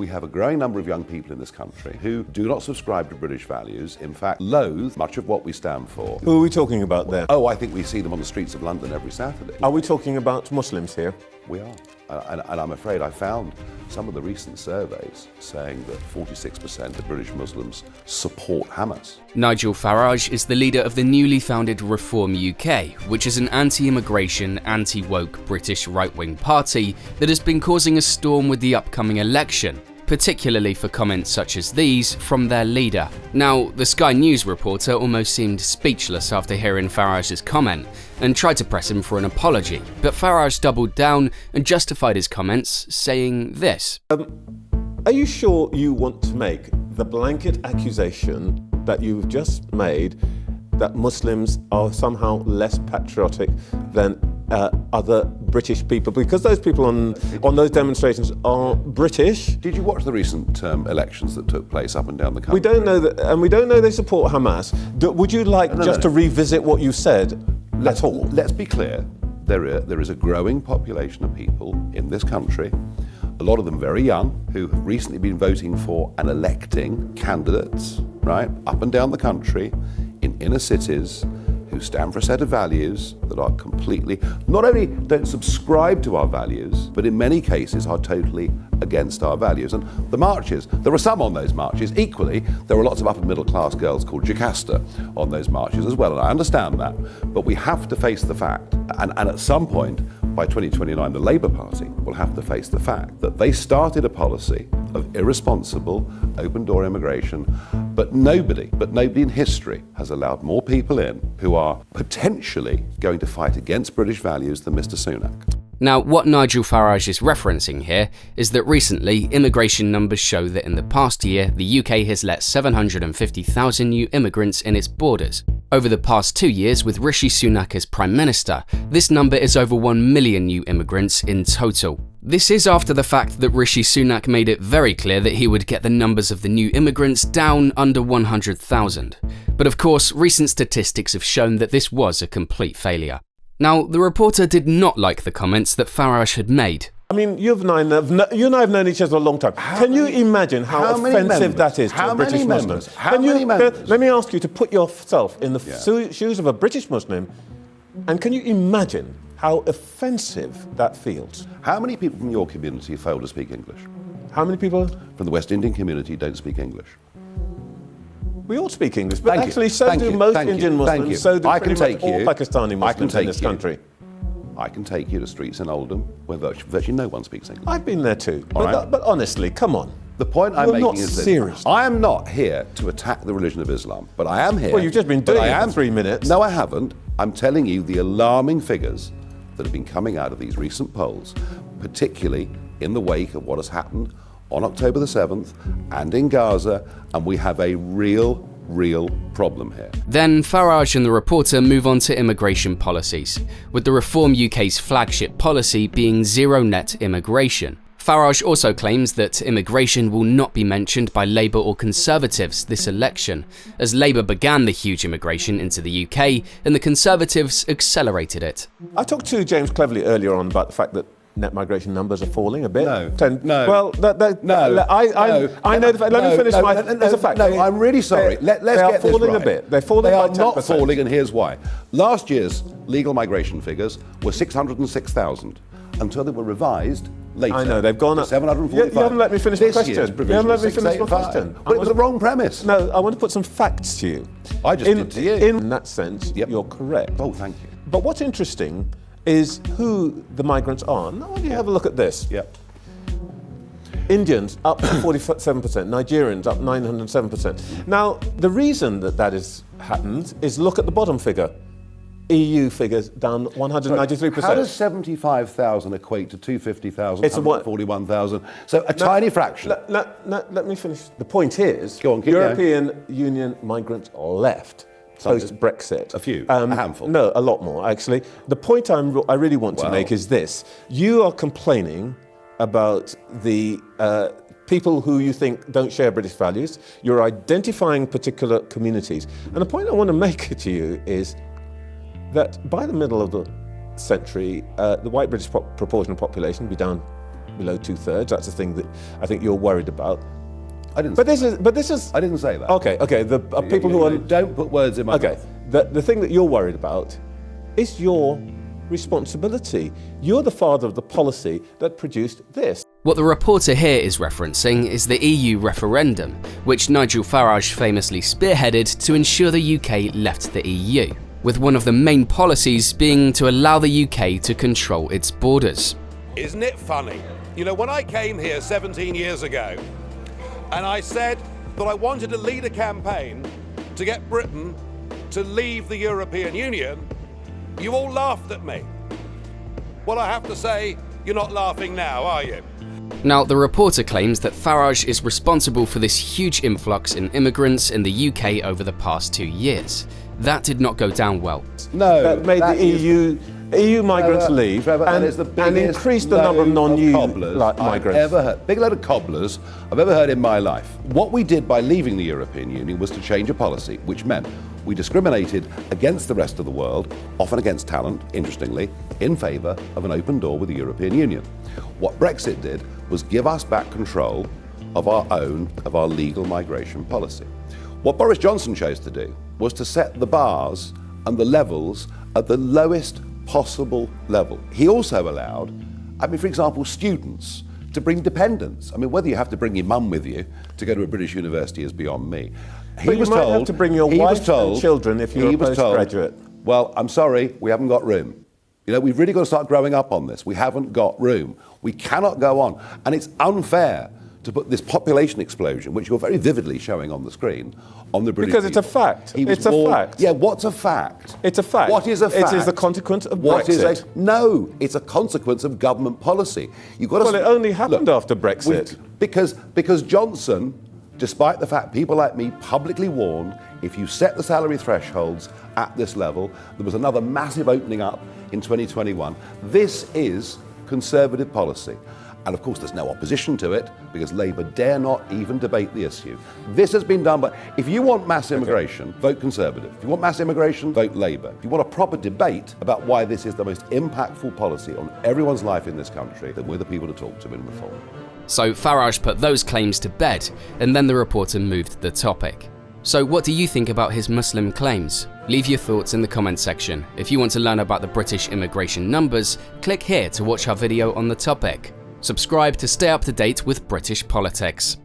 we have a growing number of young people in this country who do not subscribe to British values, in fact loathe much of what we stand for. Who are we talking about there? Oh, I think we see them on the streets of London every Saturday. Are we talking about Muslims here? We are. And I'm afraid I found some of the recent surveys saying that 46% of British Muslims support Hamas. Nigel Farage is the leader of the newly founded Reform UK, which is an anti-immigration, anti-woke British right-wing party that has been causing a storm with the upcoming election, particularly for comments such as these from their leader. Now, the Sky News reporter almost seemed speechless after hearing Farage's comment and tried to press him for an apology, but Farage doubled down and justified his comments, saying this. Are you sure you want to make the blanket accusation that you've just made that Muslims are somehow less patriotic than other British people? Because those people on those demonstrations are British. Did you watch the recent elections that took place up and down the country? We don't know that, and we don't know they support Hamas. Would you like to revisit what you said at all? Let's be clear. There is a growing population of people in this country, a lot of them very young, who have recently been voting for and electing candidates, right, up and down the country, in inner cities, who stand for a set of values that are completely, not only don't subscribe to our values, but in many cases are totally against our values. And the marches, there were some on those marches. Equally, there were lots of upper middle class girls called Jocasta on those marches as well. And I understand that, but we have to face the fact, and at some point, by 2029, the Labour Party will have to face the fact that they started a policy of irresponsible, open-door immigration, but nobody in history has allowed more people in who are potentially going to fight against British values than Mr. Sunak. Now, what Nigel Farage is referencing here is that recently, immigration numbers show that in the past year, the UK has let 750,000 new immigrants in its borders. Over the past 2 years, with Rishi Sunak as Prime Minister, this number is over 1 million new immigrants in total. This is after the fact that Rishi Sunak made it very clear that he would get the numbers of the new immigrants down under 100,000. But of course, recent statistics have shown that this was a complete failure. Now, the reporter did not like the comments that Farage had made. I mean, you and I have known each other a long time. Can you imagine how offensive that is to a British Muslim? Let me ask you to put yourself in the shoes of a British Muslim, and can you imagine how offensive that feels? How many people from your community fail to speak English? How many people? From the West Indian community don't speak English. We all speak English, but actually so do most Indian Muslims, so do pretty much all Pakistani Muslims in this country. I can take you to streets in Oldham where virtually no one speaks English. I've been there too, but honestly, come on. The point I'm making is this. Serious. I am not here to attack the religion of Islam, but I am here. Well, you've just been doing it for 3 minutes. No, I haven't. I'm telling you the alarming figures that have been coming out of these recent polls, particularly in the wake of what has happened on October the 7th and in Gaza, and we have a real problem here. Then Farage and the reporter move on to immigration policies, with the Reform UK's flagship policy being zero net immigration. Farage also claims that immigration will not be mentioned by Labour or Conservatives this election, as Labour began the huge immigration into the UK and the Conservatives accelerated it. I talked to James Cleverly earlier on about the fact that net migration numbers are falling a bit. No. Well, I know the fact. Let me finish as a fact. No, I'm really sorry. Let's they are get this falling right. a bit. They're falling They by are 10%. not falling, and here's why. Last year's legal migration figures were 606,000 until they were revised later. I know, they've gone up. 745. You haven't let me finish my question. You haven't let me finish my question. But it was the wrong premise. No, I want to put some facts to you. I just did to you. In that sense, you're correct. Oh, thank you. But what's interesting is who the migrants are. Now, when you have a look at this. Yep. Indians up 47%, Nigerians up 907%. Now, the reason that has happened is look at the bottom figure. EU figures down 193%. How does 75,000 equate to 250,000, It's 141,000? So a tiny fraction. Let me finish. The point is, Go on, keep European Union migrants left post-Brexit. A few, a handful. No, a lot more, actually. The point I really want to make is this. You are complaining about the people who you think don't share British values. You're identifying particular communities. And the point I want to make to you is that by the middle of the century, the white British proportion of population will be down below 2/3. That's the thing that I think you're worried about. I didn't. But this is. I didn't say that. Okay. The people who are. Don't put words in my Okay. mouth. The thing that you're worried about is your responsibility. You're the father of the policy that produced this. What the reporter here is referencing is the EU referendum, which Nigel Farage famously spearheaded to ensure the UK left the EU, with one of the main policies being to allow the UK to control its borders. Isn't it funny? You know, when I came here 17 years ago, and I said that I wanted to lead a campaign to get Britain to leave the European Union, you all laughed at me. Well, I have to say, you're not laughing now, are you? Now, the reporter claims that Farage is responsible for this huge influx in immigrants in the UK over the past 2 years. That did not go down well. No, That made the EU migrants leave and increased the number of non-EU migrants. I've ever heard. Big load of cobblers I've ever heard in my life. What we did by leaving the European Union was to change a policy, which meant we discriminated against the rest of the world, often against talent, interestingly, in favour of an open door with the European Union. What Brexit did was give us back control of our legal migration policy. What Boris Johnson chose to do was to set the bars and the levels at the lowest possible level. He also allowed, for example, students to bring dependents. Whether you have to bring your mum with you to go to a British university is beyond me. But you might have to bring your wife and children if you're a postgraduate. Well, I'm sorry, we haven't got room. We've really got to start growing up on this. We haven't got room. We cannot go on. And it's unfair to put this population explosion, which you're very vividly showing on the screen, on the British Because it's a fact. It's a fact. Yeah, what's a fact? It's a fact. What is a fact? It is the consequence of Brexit. No, it's a consequence of government policy. You've got to. Well, it only happened after Brexit. Because Johnson, despite the fact people like me publicly warned, if you set the salary thresholds at this level, there was another massive opening up in 2021. This is Conservative policy. And of course, there's no opposition to it because Labour dare not even debate the issue. This has been done by. If you want mass immigration, vote Conservative. If you want mass immigration, vote Labour. If you want a proper debate about why this is the most impactful policy on everyone's life in this country, then we're the people to talk to in reform. So Farage put those claims to bed, and then the reporter moved the topic. So what do you think about his Muslim claims? Leave your thoughts in the comments section. If you want to learn about the British immigration numbers, click here to watch our video on the topic. Subscribe to stay up to date with British politics.